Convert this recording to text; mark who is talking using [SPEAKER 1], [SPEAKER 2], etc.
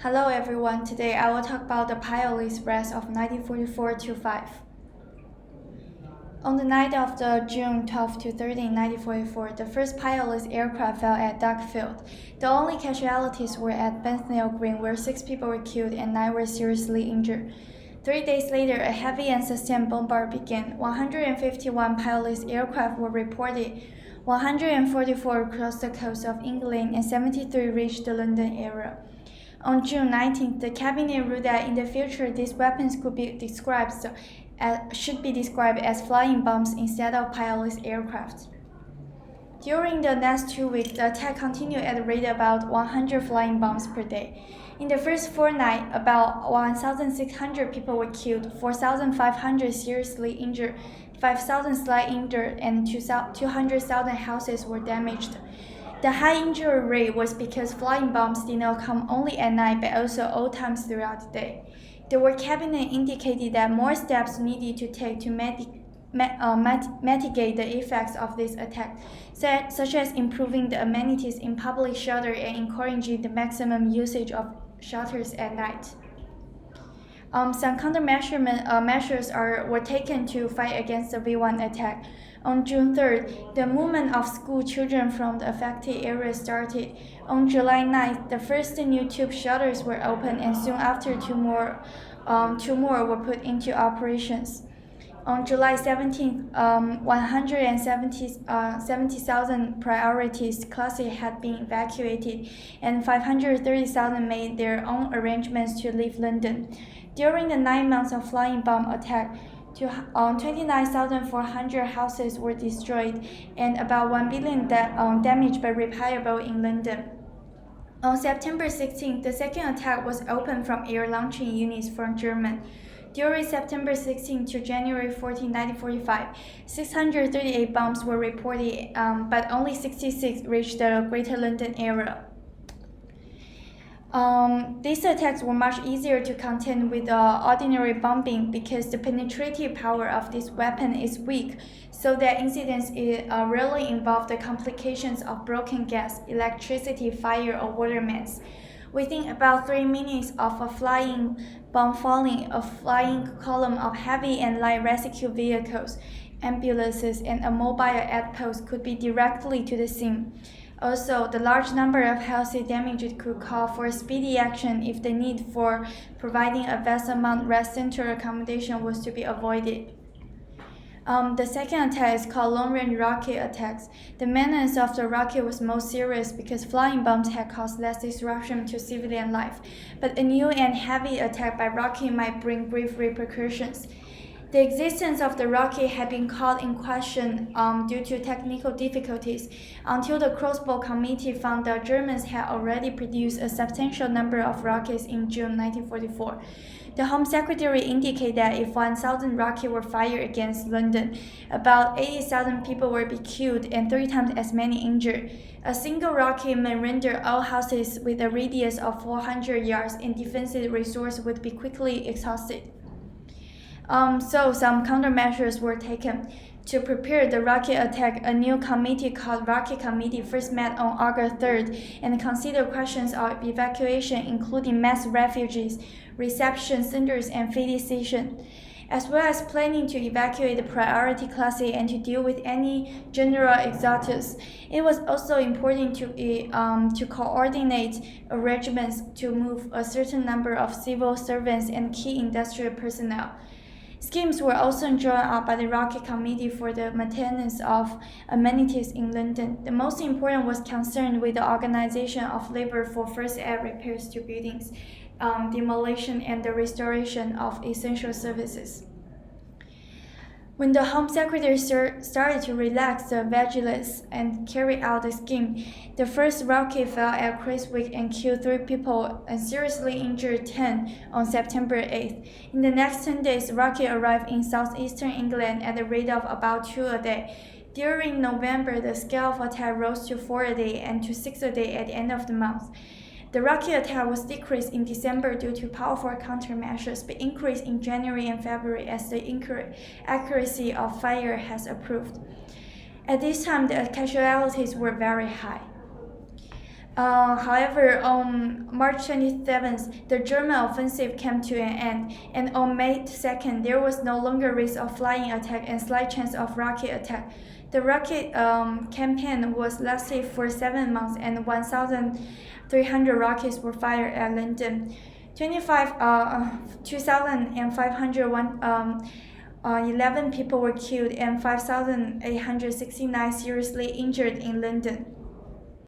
[SPEAKER 1] Hello everyone, today I will talk about the Pilotless race of 1944-5. On the night of June 12 to 13, 1944, the first pilotless aircraft fell at Duck Field. The only casualties were at Bethnal Green, where 6 people were killed and 9 were seriously injured. 3 days later, a heavy and sustained bombardment began. 151 pilotless aircraft were reported. 144 crossed the coast of England and 73 reached the London area. On June 19th, the cabinet ruled that in the future these weapons should be described as flying bombs instead of pilotless aircraft. During the next 2 weeks, the attack continued at a rate about 100 flying bombs per day. In the first fortnight, about 1,600 people were killed, 4,500 seriously injured, 5,000 slightly injured, and 200,000 houses were damaged. The high injury rate was because flying bombs did not come only at night but also all times throughout the day. The War Cabinet indicated that more steps needed to take to mitigate the effects of this attack, such as improving the amenities in public shelter and encouraging the maximum usage of shelters at night. Some countermeasures were taken to fight against the V1 attack. On June 3rd, the movement of school children from the affected areas started. On July 9th, the first new tube shelters were opened, and soon after, two more were put into operations. On July 17th, 170,000 priorities classes had been evacuated, and 530,000 made their own arrangements to leave London. During the 9 months of flying bomb attack, 29,400 houses were destroyed and about 1 billion damaged but repairable in London. On September 16, the second attack was opened from air launching units from Germany. During September 16 to January 14, 1945, 638 bombs were reported, but only 66 reached the Greater London area. These attacks were much easier to contain with ordinary bombing because the penetrative power of this weapon is weak, so that incidents rarely involve the complications of broken gas, electricity, fire, or water mains. Within about 3 minutes of a flying bomb falling, a flying column of heavy and light rescue vehicles, ambulances, and a mobile outpost could be directly to the scene. Also, the large number of houses damaged could call for speedy action if the need for providing a vast amount of rest center accommodation was to be avoided. The second attack is called long-range rocket attacks. The maintenance of the rocket was most serious because flying bombs had caused less disruption to civilian life, but a new and heavy attack by rocket might bring grave repercussions. The existence of the rocket had been called in question due to technical difficulties until the Crossbow Committee found the Germans had already produced a substantial number of rockets in June 1944. The Home Secretary indicated that if 1,000 rockets were fired against London, about 80,000 people would be killed and 3 times as many injured. A single rocket may render all houses with a radius of 400 yards and defensive resources would be quickly exhausted. So some countermeasures were taken. To prepare the rocket attack, a new committee called Rocket Committee first met on August 3rd and considered questions of evacuation, including mass refugees, reception centers, and feeding stations, as well as planning to evacuate the priority classes and to deal with any general exodus. It was also important to coordinate arrangements to move a certain number of civil servants and key industrial personnel. Schemes were also drawn up by the Rocket Committee for the maintenance of amenities in London. The most important was concerned with the organization of labor for first aid repairs to buildings, demolition, and the restoration of essential services. When the Home Secretary started to relax the vigilance and carry out the scheme, the first rocket fell at Chiswick and killed 3 people and seriously injured 10 on September 8th. In the next 10 days, rockets arrived in southeastern England at the rate of about 2 a day. During November, the scale of attack rose to 4 a day and to 6 a day at the end of the month. The rocket attack was decreased in December due to powerful countermeasures, but increased in January and February as the accuracy of fire has improved. At this time, the casualties were very high. However, on March 27th, the German offensive came to an end, and on May 2nd, there was no longer risk of flying attack and slight chance of rocket attack. The rocket campaign was lasted for 7 months, and 1,300 rockets were fired at London. 2,511 people were killed and 5,869 seriously injured in London.